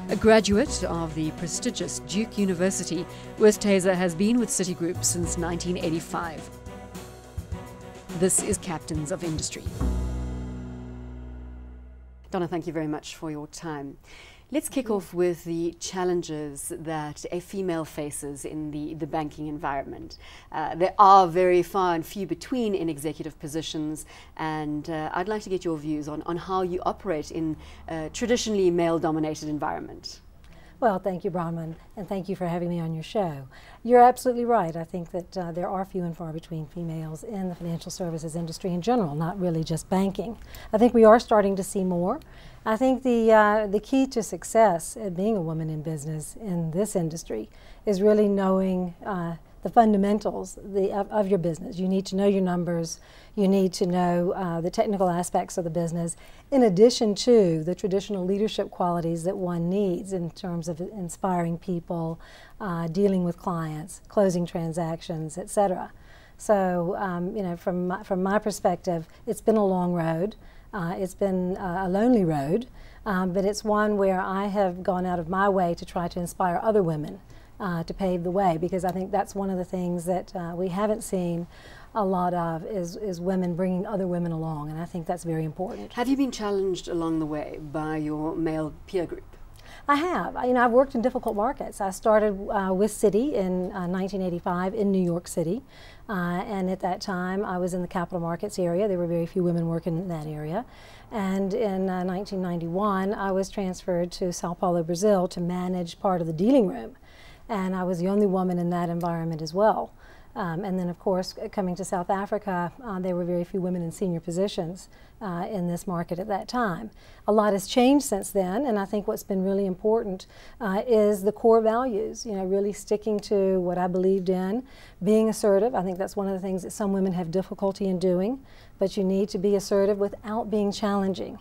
A graduate of the prestigious Duke University, Oosthuyse has been with Citigroup since 1985. This is Captains of Industry. Donna, thank you very much for your time. Let's kick off with the challenges that a female faces in the banking environment. There are very far and few between in executive positions, and I'd like to get your views on how you operate in a traditionally male-dominated environment. Well, thank you, Bronwyn, and thank you for having me on your show. You're absolutely right. I think that there are few and far between females in the financial services industry in general, not really just banking. I think we are starting to see more. I think the key to success at being a woman in business in this industry is really knowing the fundamentals of your business. You need to know your numbers. You need to know the technical aspects of the business, in addition to the traditional leadership qualities that one needs in terms of inspiring people, dealing with clients, closing transactions, etc. So, you know, from my perspective, it's been a long road. It's been a lonely road, but it's one where I have gone out of my way to try to inspire other women to pave the way, because I think that's one of the things that we haven't seen a lot of is women bringing other women along, and I think that's very important. Have you been challenged along the way by your male peer group? I have. You know, I've worked in difficult markets. I started with Citi in 1985 in New York City, and at that time I was in the capital markets area. There were very few women working in that area. And in 1991 I was transferred to Sao Paulo, Brazil to manage part of the dealing room. And I was the only woman in that environment as well. And then, of course, coming to South Africa, there were very few women in senior positions in this market at that time. A lot has changed since then, and I think what's been really important is the core values, you know, really sticking to what I believed in, being assertive. I think that's one of the things that some women have difficulty in doing, but you need to be assertive without being challenging,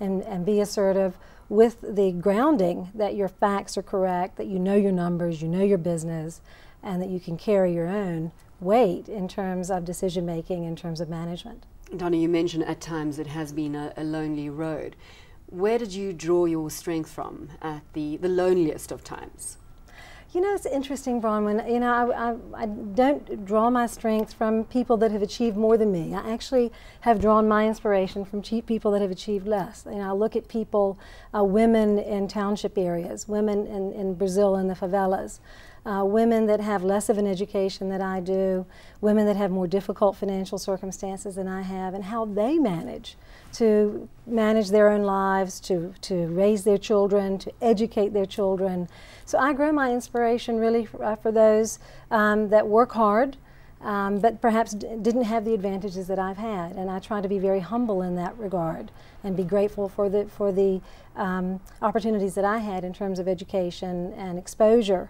and be assertive with the grounding that your facts are correct, that you know your numbers, you know your business, and that you can carry your own weight in terms of decision making, in terms of management. Donna, you mentioned at times it has been a lonely road. Where did you draw your strength from at the loneliest of times? You know, it's interesting, Bronwyn. You know, I don't draw my strength from people that have achieved more than me. I actually have drawn my inspiration from people that have achieved less. You know, I look at people, women in township areas, women in Brazil in the favelas, women that have less of an education than I do, women that have more difficult financial circumstances than I have, and how they manage to manage their own lives, to raise their children, to educate their children. So I grow my inspiration really for those that work hard, but perhaps didn't have the advantages that I've had, and I try to be very humble in that regard and be grateful for the opportunities that I had in terms of education and exposure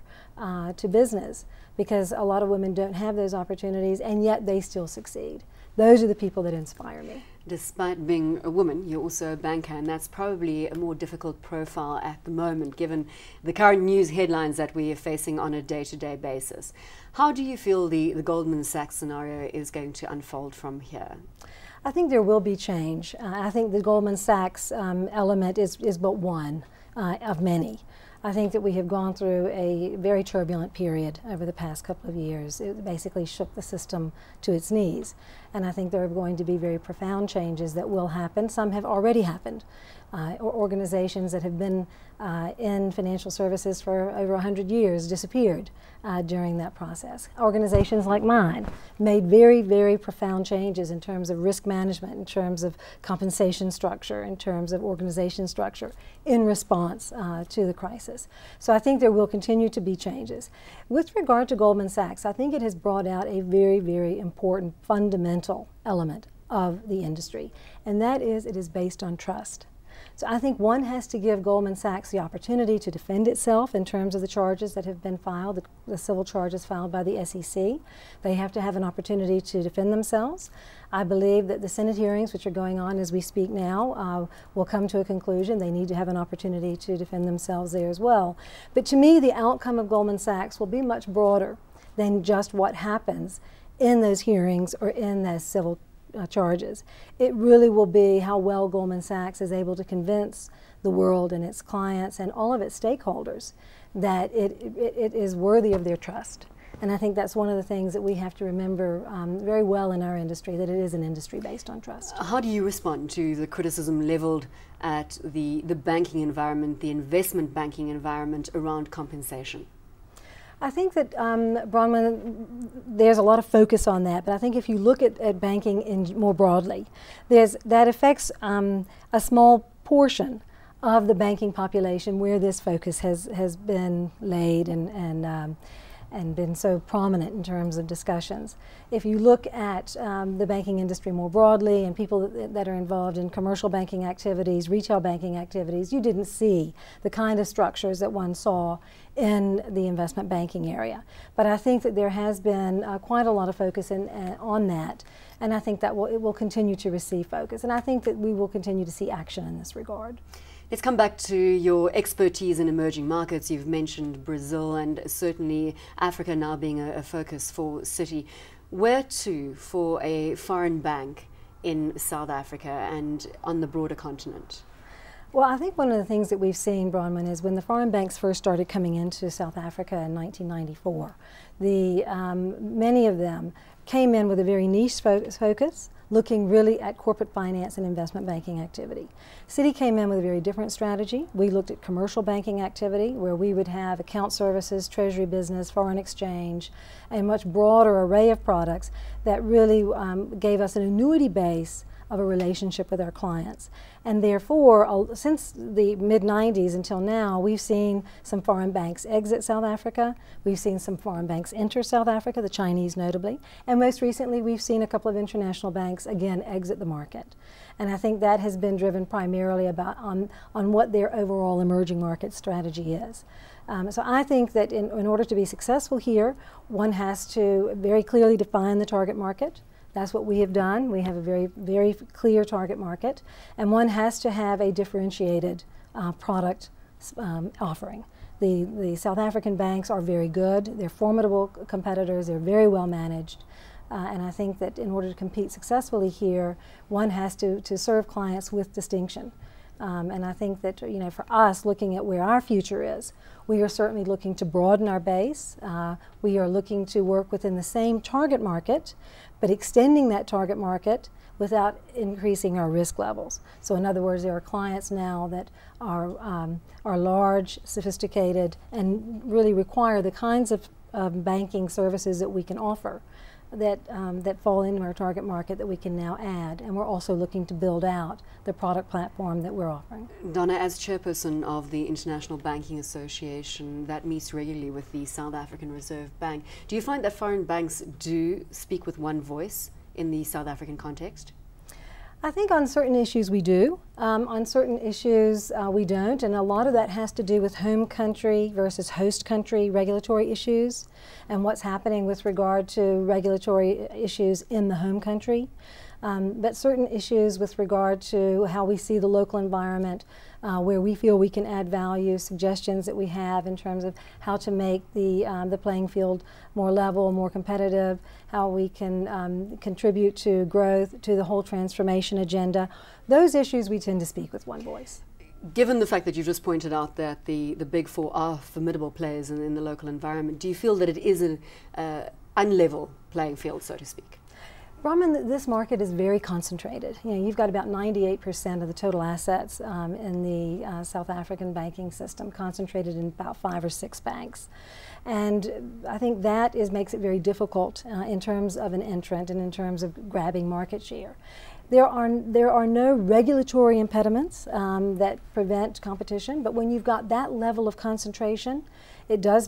to business, because a lot of women don't have those opportunities and yet they still succeed. Those are the people that inspire me. Despite being a woman, you're also a banker, and that's probably a more difficult profile at the moment, given the current news headlines that we are facing on a day-to-day basis. How do you feel the Goldman Sachs scenario is going to unfold from here? I think there will be change. I think the Goldman Sachs element is but one of many. I think that we have gone through a very turbulent period over the past couple of years. It basically shook the system to its knees. And I think there are going to be very profound changes that will happen. Some have already happened. Organizations that have been in financial services for over 100 years disappeared during that process. Organizations like mine made very, very profound changes in terms of risk management, in terms of compensation structure, in terms of organization structure in response to the crisis. So I think there will continue to be changes. With regard to Goldman Sachs, I think it has brought out a very, very important fundamental element of the industry, and that is it is based on trust. So I think one has to give Goldman Sachs the opportunity to defend itself in terms of the charges that have been filed, the civil charges filed by the SEC. They have to have an opportunity to defend themselves. I believe that the Senate hearings, which are going on as we speak now, will come to a conclusion. They need to have an opportunity to defend themselves there as well. But to me, the outcome of Goldman Sachs will be much broader than just what happens in those hearings or in those civil charges. It really will be how well Goldman Sachs is able to convince the world and its clients and all of its stakeholders that it is worthy of their trust. And I think that's one of the things that we have to remember very well in our industry, that it is an industry based on trust. How do you respond to the criticism leveled at the banking environment, the investment banking environment around compensation? I think that, Bronwyn, there's a lot of focus on that, but I think if you look at banking more broadly, that affects a small portion of the banking population where this focus has been laid and been so prominent in terms of discussions. If you look at the banking industry more broadly and people that are involved in commercial banking activities, retail banking activities, you didn't see the kind of structures that one saw in the investment banking area. But I think that there has been quite a lot of focus on that, and I think that it will continue to receive focus, and I think that we will continue to see action in this regard. Let's come back to your expertise in emerging markets. You've mentioned Brazil and certainly Africa now being a focus for Citi. Where to for a foreign bank in South Africa and on the broader continent? Well, I think one of the things that we've seen, Bronwyn, is when the foreign banks first started coming into South Africa in 1994, many of them came in with a very niche focus, looking really at corporate finance and investment banking activity. Citi came in with a very different strategy. We looked at commercial banking activity, where we would have account services, treasury business, foreign exchange, a much broader array of products that really gave us an annuity base of a relationship with our clients. And therefore, since the mid-90s until now, we've seen some foreign banks exit South Africa. We've seen some foreign banks enter South Africa, the Chinese notably. And most recently, we've seen a couple of international banks, again, exit the market. And I think that has been driven primarily on what their overall emerging market strategy is. So I think that in order to be successful here, one has to very clearly define the target market. That's what we have done. We have a very, very clear target market, and one has to have a differentiated product offering. The South African banks are very good. They're formidable competitors. They're very well managed. And I think that in order to compete successfully here, one has to serve clients with distinction. And I think that, you know, for us, looking at where our future is, we are certainly looking to broaden our base. We are looking to work within the same target market, but extending that target market without increasing our risk levels. So in other words, there are clients now that are large, sophisticated, and really require the kinds of banking services that we can offer that fall into our target market that we can now add. And we're also looking to build out the product platform that we're offering. Donna, as chairperson of the International Banking Association that meets regularly with the South African Reserve Bank, do you find that foreign banks do speak with one voice in the South African context? I think on certain issues we do. On certain issues we don't, and a lot of that has to do with home country versus host country regulatory issues and what's happening with regard to regulatory issues in the home country. But certain issues with regard to how we see the local environment, where we feel we can add value, suggestions that we have in terms of how to make the playing field more level, more competitive, how we can contribute to growth, to the whole transformation agenda. Those issues we tend to speak with one voice. Given the fact that you just pointed out that the Big Four are formidable players in the local environment, do you feel that it is an unlevel playing field, so to speak? Bronwyn, this market is very concentrated. You know, you've got about 98% of the total assets in the South African banking system concentrated in about 5 or 6 banks. And I think that makes it very difficult in terms of an entrant and in terms of grabbing market share. There are no regulatory impediments that prevent competition, but when you've got that level of concentration, it does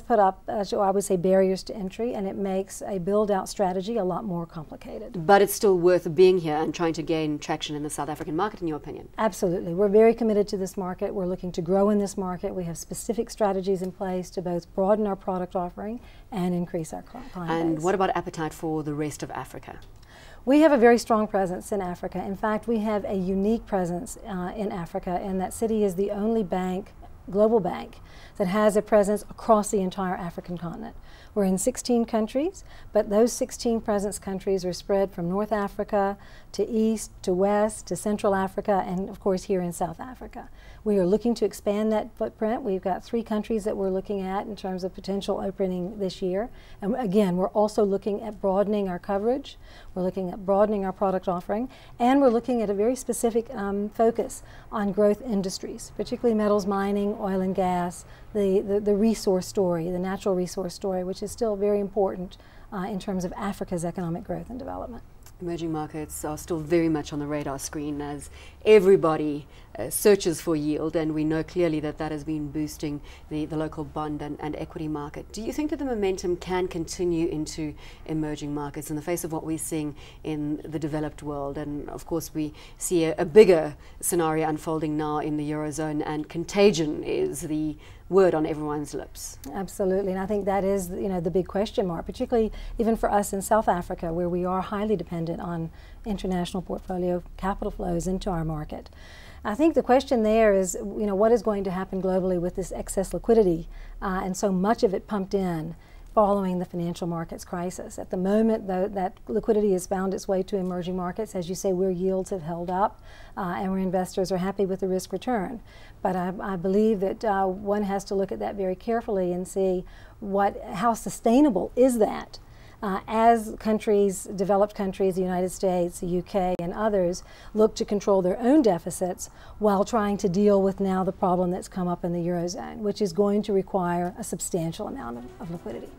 put up, I would say, barriers to entry, and it makes a build-out strategy a lot more complicated. But it's still worth being here and trying to gain traction in the South African market, in your opinion? Absolutely. We're very committed to this market. We're looking to grow in this market. We have specific strategies in place to both broaden our product offering and increase our client base. And what about appetite for the rest of Africa? We have a very strong presence in Africa. In fact, we have a unique presence in Africa in that Citi is the only bank global bank that has a presence across the entire African continent. We're in 16 countries, but those 16 presence countries are spread from North Africa to East to West to Central Africa, and of course here in South Africa. We are looking to expand that footprint. We've got 3 countries that we're looking at in terms of potential opening this year. And again, we're also looking at broadening our coverage. We're looking at broadening our product offering, and we're looking at a very specific focus on growth industries, particularly metals mining, oil and gas, the resource story, the natural resource story, which is still very important in terms of Africa's economic growth and development. Emerging markets are still very much on the radar screen as everybody searches for yield, and we know clearly that that has been boosting the local bond and equity market. Do you think that the momentum can continue into emerging markets in the face of what we're seeing in the developed world? And of course we see a bigger scenario unfolding now in the Eurozone, and contagion is the word on everyone's lips. Absolutely, and I think that is, the big question mark, particularly even for us in South Africa, where we are highly dependent on international portfolio capital flows into our market. I think the question there is, what is going to happen globally with this excess liquidity and so much of it pumped in following the financial markets crisis. At the moment, though, that liquidity has found its way to emerging markets, as you say, where yields have held up and where investors are happy with the risk return. But I believe that one has to look at that very carefully and see how sustainable is that as countries, developed countries, the United States, the UK, and others look to control their own deficits while trying to deal with now the problem that's come up in the Eurozone, which is going to require a substantial amount of liquidity.